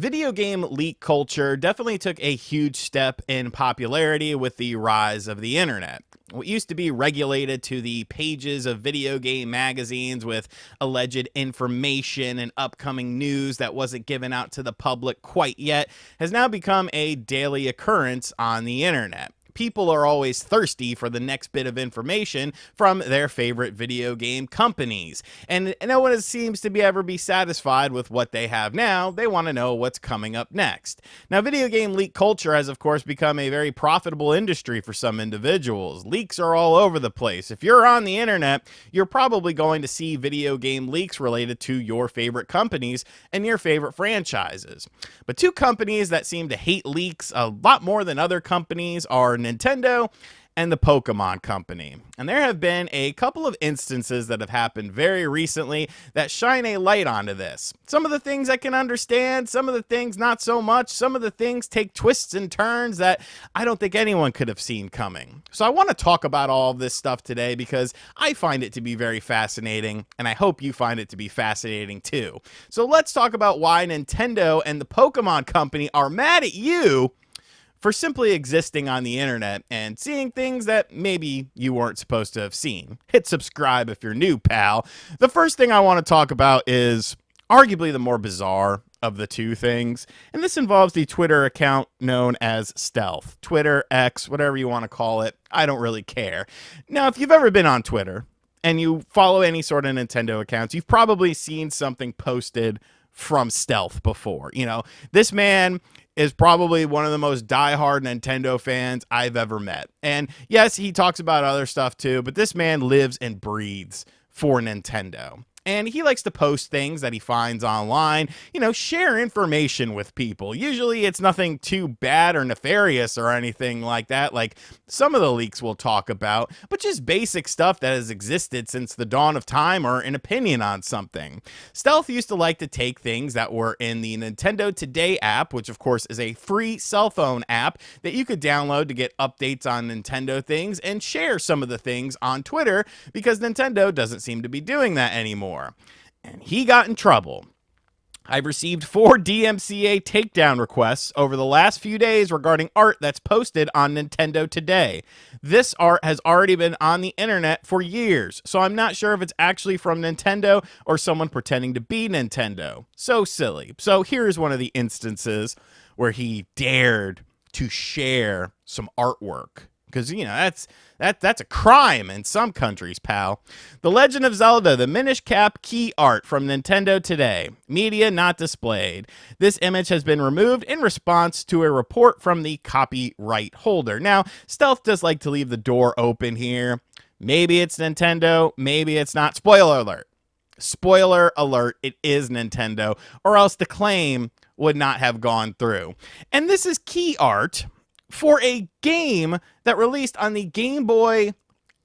Video game leak culture definitely took a huge step in popularity with the rise of the internet. What used to be regulated to the pages of video game magazines with alleged information and upcoming news that wasn't given out to the public quite yet has now become a daily occurrence on the internet. People are always thirsty for the next bit of information from their favorite video game companies. And no one seems to ever be satisfied with what they have now. They want to know what's coming up next. Now, video game leak culture has, of course, become a very profitable industry for some individuals. Leaks are all over the place. If you're on the internet, you're probably going to see video game leaks related to your favorite companies and your favorite franchises. But two companies that seem to hate leaks a lot more than other companies are Nintendo and the Pokemon Company. And there have been a couple of instances that have happened very recently that shine a light onto this. Some of the things I can understand, some of the things not so much, some of the things take twists and turns that I don't think anyone could have seen coming. So I want to talk about all of this stuff today because I find it to be very fascinating, and I hope you find it to be fascinating too. So let's talk about why Nintendo and the Pokemon Company are mad at you for simply existing on the internet and seeing things that maybe you weren't supposed to have seen. Hit subscribe if you're new, pal. The first thing I want to talk about is arguably the more bizarre of the two things, and this involves the Twitter account known as Stealth. Twitter, X, whatever you want to call it, I don't really care. Now, if you've ever been on Twitter and you follow any sort of Nintendo accounts, you've probably seen something posted from Stealth before. You know, this man is probably one of the most diehard Nintendo fans I've ever met. And yes, he talks about other stuff too, but this man lives and breathes for Nintendo. And he likes to post things that he finds online, you know, share information with people. Usually it's nothing too bad or nefarious or anything like that, like some of the leaks we'll talk about, but just basic stuff that has existed since the dawn of time or an opinion on something. Stealth used to like to take things that were in the Nintendo Today app, which of course is a free cell phone app that you could download to get updates on Nintendo things, and share some of the things on Twitter because Nintendo doesn't seem to be doing that anymore. And he got in trouble. I've received 4 DMCA takedown requests over the last few days regarding art that's posted on Nintendo Today. This art has already been on the internet for years, so I'm not sure if it's actually from Nintendo or someone pretending to be Nintendo. So silly. So here's one of the instances where he dared to share some artwork. Because, you know, that's a crime in some countries, pal. The Legend of Zelda, the Minish Cap key art from Nintendo Today. Media not displayed. This image has been removed in response to a report from the copyright holder. Now, Stealth does like to leave the door open here. Maybe it's Nintendo, maybe it's not. Spoiler alert. Spoiler alert, it is Nintendo, or else the claim would not have gone through. And this is key art for a game that released on the Game Boy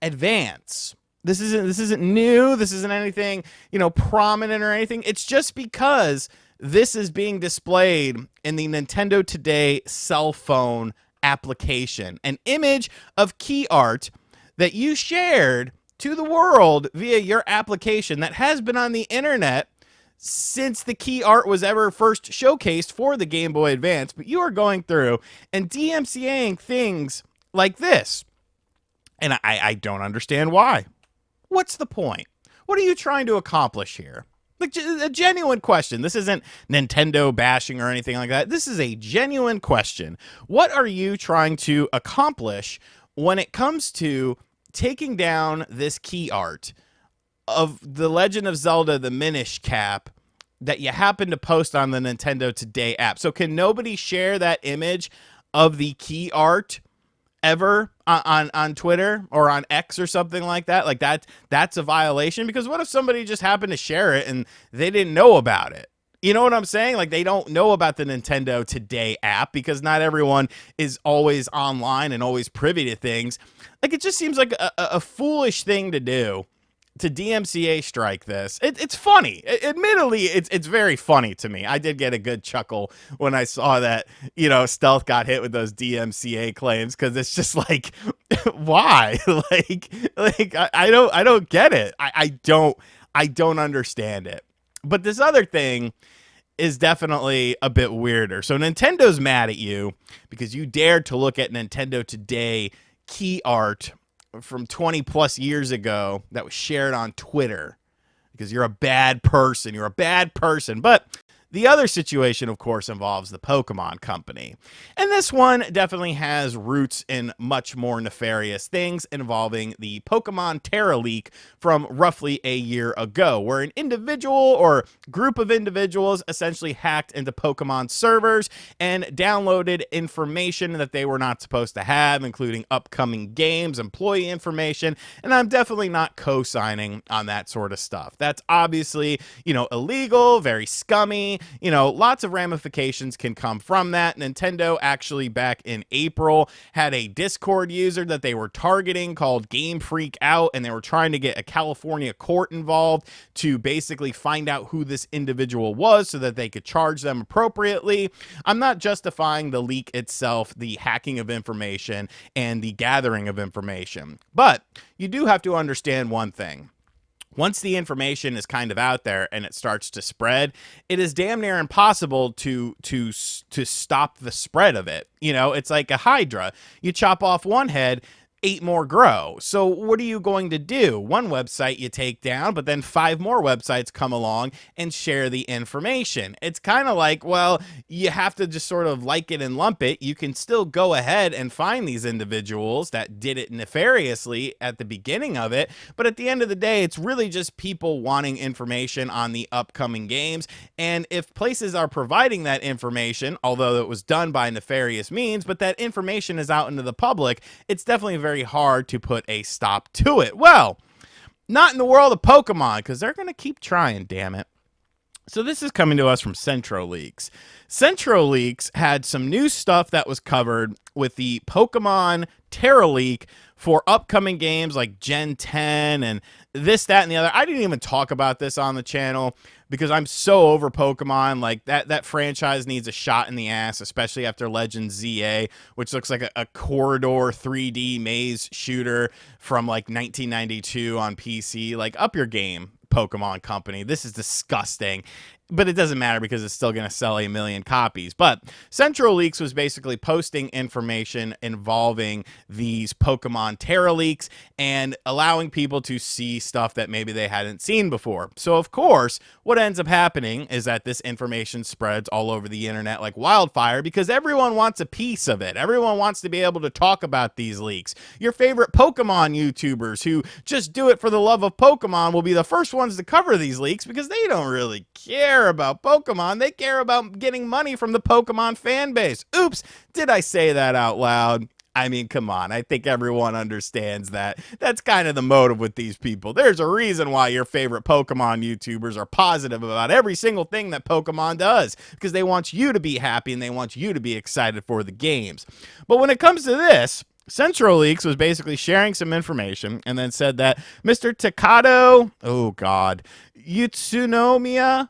Advance. This isn't new. This isn't anything, you know, prominent or anything. It's just because this is being displayed in the Nintendo Today cell phone application. An image of key art that you shared to the world via your application that has been on the internet since the key art was ever first showcased for the Game Boy Advance, but you are going through and DMCAing things like this. And I don't understand why. What's the point? What are you trying to accomplish here? Like a genuine question. This isn't Nintendo bashing or anything like that. This is a genuine question. What are you trying to accomplish when it comes to taking down this key art of The Legend of Zelda, the Minish Cap, that you happen to post on the Nintendo Today app? So can nobody share that image of the key art ever on Twitter or on X or something like that? Like that's a violation, because what if somebody just happened to share it and they didn't know about it? You know what I'm saying? Like, they don't know about the Nintendo Today app because not everyone is always online and always privy to things. Like, it just seems like a foolish thing to do, to DMCA strike this. It's funny. Admittedly, it's very funny to me. I did get a good chuckle when I saw that, you know, Stealth got hit with those DMCA claims, because it's just like, why? I don't get it. I don't understand it. But this other thing is definitely a bit weirder. So Nintendo's mad at you because you dared to look at Nintendo Today key art from 20 plus years ago that was shared on Twitter because you're a bad person. You're a bad person. But the other situation, of course, involves the Pokemon Company. And this one definitely has roots in much more nefarious things involving the Pokemon Terra leak from roughly a year ago, where an individual or group of individuals essentially hacked into Pokemon servers and downloaded information that they were not supposed to have, including upcoming games, employee information, and I'm definitely not co-signing on that sort of stuff. That's obviously, illegal, very scummy. Lots of ramifications can come from that. Nintendo actually back in April had a Discord user that they were targeting called Game Freak Out, and they were trying to get a California court involved to basically find out who this individual was so that they could charge them appropriately. I'm not justifying the leak itself, the hacking of information, and the gathering of information, but you do have to understand one thing. Once the information is kind of out there and it starts to spread, it is damn near impossible to stop the spread of it. It's like a hydra. You chop off one head, 8 more grow. So what are you going to do? One website you take down, but then 5 more websites come along and share the information. It's kind of like, well, you have to just sort of like it and lump it. You can still go ahead and find these individuals that did it nefariously at the beginning of it, but at the end of the day, it's really just people wanting information on the upcoming games. And if places are providing that information, although it was done by nefarious means, but that information is out into the public, it's definitely very hard to put a stop to it. Well, not in the world of Pokemon, because they're going to keep trying, damn it. So this is coming to us from Centro Leaks. Centro Leaks had some new stuff that was covered with the Pokemon Terra leak for upcoming games like Gen 10 and this, that, and the other. I didn't even talk about this on the channel because I'm so over Pokemon. Like that franchise needs a shot in the ass, especially after Legends ZA, which looks like a corridor 3D maze shooter from like 1992 on PC. Like, up your game, Pokemon Company. This is disgusting. But it doesn't matter because it's still going to sell 1 million copies. But Central Leaks was basically posting information involving these Pokemon Terra leaks and allowing people to see stuff that maybe they hadn't seen before. So, of course, what ends up happening is that this information spreads all over the internet like wildfire because everyone wants a piece of it. Everyone wants to be able to talk about these leaks. Your favorite Pokemon YouTubers who just do it for the love of Pokemon will be the first ones to cover these leaks because they don't really care about Pokemon. They care about getting money from the Pokemon fan base. Oops, did I say that out loud? I mean, come on. I think everyone understands that. That's kind of the motive with these people. There's a reason why your favorite Pokemon YouTubers are positive about every single thing that Pokemon does, because they want you to be happy and they want you to be excited for the games. But when it comes to this, Central Leaks was basically sharing some information and then said that Mr. Takato, oh God, Utsunomiya,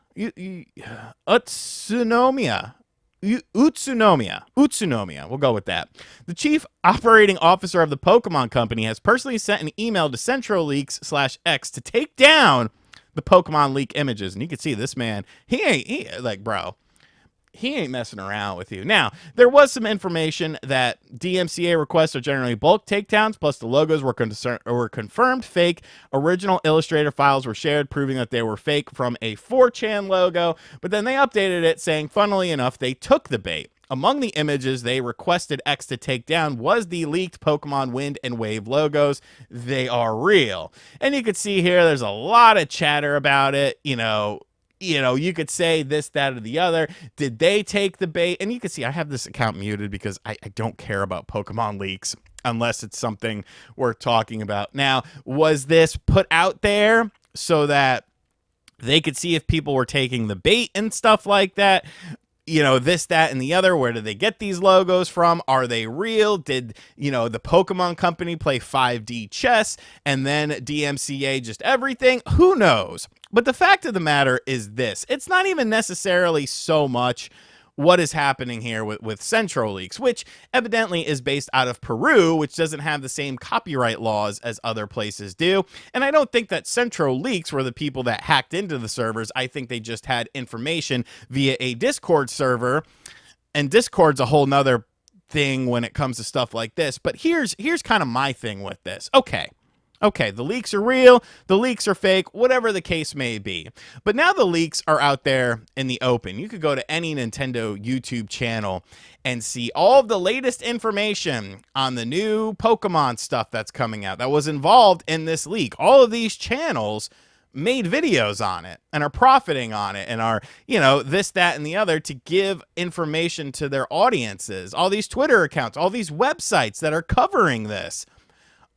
we'll go with that. The chief operating officer of the Pokemon Company has personally sent an email to Central Leaks/X to take down the Pokemon leak images. And you can see this man, he ain't messing around with you. Now, there was some information that DMCA requests are generally bulk takedowns, plus the logos were confirmed fake. Original Illustrator files were shared, proving that they were fake from a 4chan logo, but then they updated it saying, funnily enough, they took the bait. Among the images they requested X to take down was the leaked Pokemon Wind and Wave logos. They are real. And you can see here, there's a lot of chatter about it, you could say this, that, or the other. Did they take the bait? And you can see I have this account muted because I don't care about Pokemon leaks unless it's something we're talking about. Now, was this put out there so that they could see if people were taking the bait and stuff like that? This, that, and the other. Where did they get these logos from? Are they real? Did, the Pokemon Company play 5D chess and then DMCA just everything? Who knows? But the fact of the matter is this. It's not even necessarily so much what is happening here with Central Leaks, which evidently is based out of Peru, which doesn't have the same copyright laws as other places do. And I don't think that Central Leaks were the people that hacked into the servers. I think they just had information via a Discord server, and Discord's a whole nother thing when it comes to stuff like this. But here's kind of my thing with this. Okay, the leaks are real, the leaks are fake, whatever the case may be. But now the leaks are out there in the open. You could go to any Nintendo YouTube channel and see all of the latest information on the new Pokemon stuff that's coming out that was involved in this leak. All of these channels made videos on it and are profiting on it and are, this, that, and the other to give information to their audiences. All these Twitter accounts, all these websites that are covering this.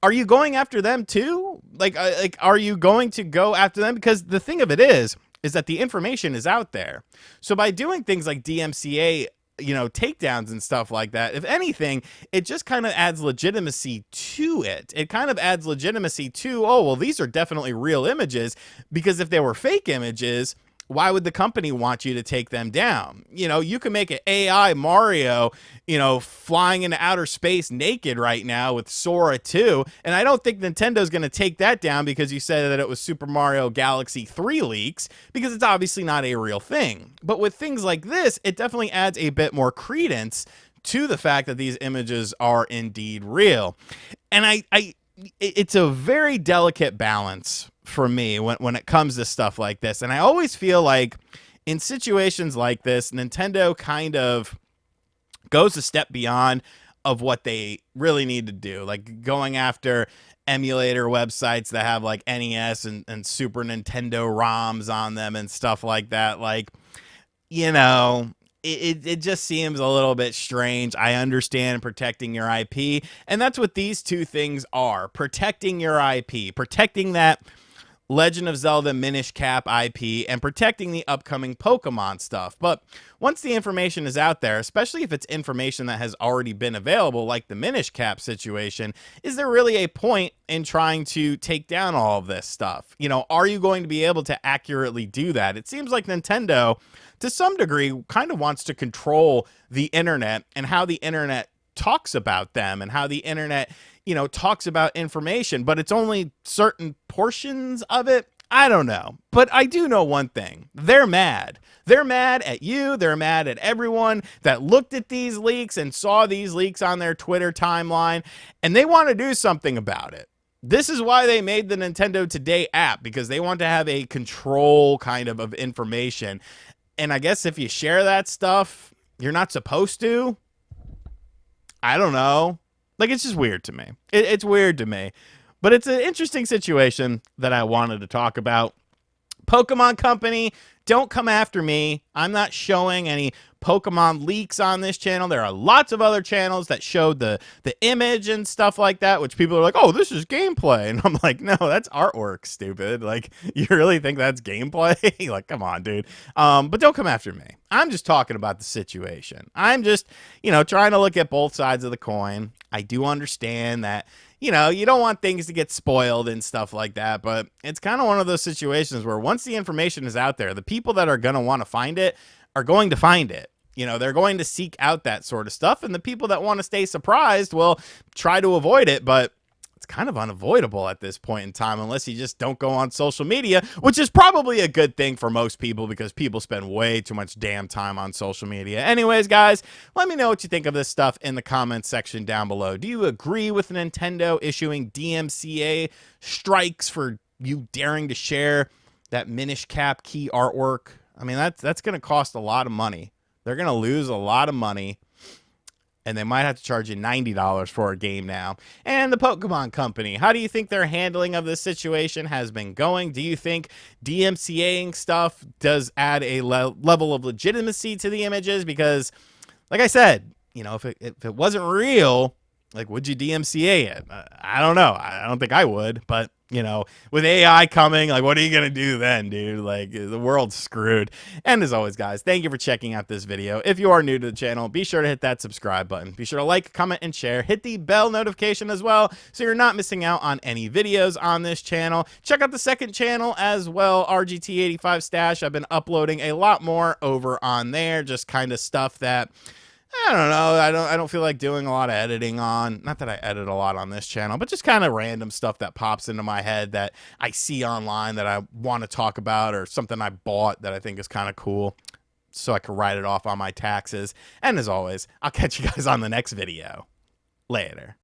Are you going after them too? Like, are you going to go after them? Because the thing of it is that the information is out there. So by doing things like DMCA, takedowns and stuff like that, if anything, it just kind of adds legitimacy to it. It kind of adds legitimacy to, oh, well, these are definitely real images, because if they were fake images, why would the company want you to take them down? You can make an AI Mario, flying into outer space naked right now with Sora 2. And I don't think Nintendo's going to take that down because you said that it was Super Mario Galaxy 3 leaks, because it's obviously not a real thing. But with things like this, it definitely adds a bit more credence to the fact that these images are indeed real. And it's a very delicate balance for me when it comes to stuff like this. And I always feel like in situations like this, Nintendo kind of goes a step beyond of what they really need to do, like going after emulator websites that have like NES and Super Nintendo ROMs on them and stuff like that. Like, it just seems a little bit strange. I understand protecting your IP, and that's what these two things are: protecting your IP, protecting that Legend of Zelda Minish Cap IP, and protecting the upcoming Pokemon stuff. But once the information is out there, especially if it's information that has already been available, like the Minish Cap situation, is there really a point in trying to take down all of this stuff? Are you going to be able to accurately do that? It seems like Nintendo, to some degree, kind of wants to control the internet and how the internet talks about them and how the internet, talks about information, but it's only certain portions of it. I don't know. But I do know one thing. They're mad. They're mad at you. They're mad at everyone that looked at these leaks and saw these leaks on their Twitter timeline, and they want to do something about it. This is why they made the Nintendo Today app, because they want to have a control kind of information. And I guess if you share that stuff, you're not supposed to. I don't know. Like, it's just weird to me. It's weird to me. But it's an interesting situation that I wanted to talk about. Pokemon Company, don't come after me. I'm not showing any Pokemon leaks on this channel. There are lots of other channels that showed the image and stuff like that, which people are like, oh, this is gameplay. And I'm like, no, that's artwork, stupid. Like, you really think that's gameplay? Like, come on, dude. But don't come after me. I'm just talking about the situation. I'm just, trying to look at both sides of the coin. I do understand that, you don't want things to get spoiled and stuff like that, but it's kind of one of those situations where once the information is out there, the people that are going to want to find it are going to find it. They're going to seek out that sort of stuff, and the people that want to stay surprised will try to avoid it, but it's kind of unavoidable at this point in time unless you just don't go on social media, which is probably a good thing for most people because people spend way too much damn time on social media. Anyways, guys, let me know what you think of this stuff in the comments section down below. Do you agree with Nintendo issuing DMCA strikes for you daring to share that Minish Cap key artwork? I mean, that's going to cost a lot of money. They're going to lose a lot of money, and they might have to charge you $90 for a game now. And the Pokemon Company, how do you think their handling of this situation has been going? Do you think DMCAing stuff does add a level of legitimacy to the images? Because, like I said, if it wasn't real, Like, would you DMCA it? I don't know. I don't think I would, but with AI coming, like, what are you going to do then, dude? Like, the world's screwed. And as always, guys, thank you for checking out this video. If you are new to the channel, be sure to hit that subscribe button. Be sure to like, comment, and share. Hit the bell notification as well, so you're not missing out on any videos on this channel. Check out the second channel as well, RGT85 Stash. I've been uploading a lot more over on there, just kind of stuff that I don't know. I don't feel like doing a lot of editing on. Not that I edit a lot on this channel, but just kind of random stuff that pops into my head that I see online that I want to talk about, or something I bought that I think is kind of cool, so I can write it off on my taxes. And as always, I'll catch you guys on the next video. Later.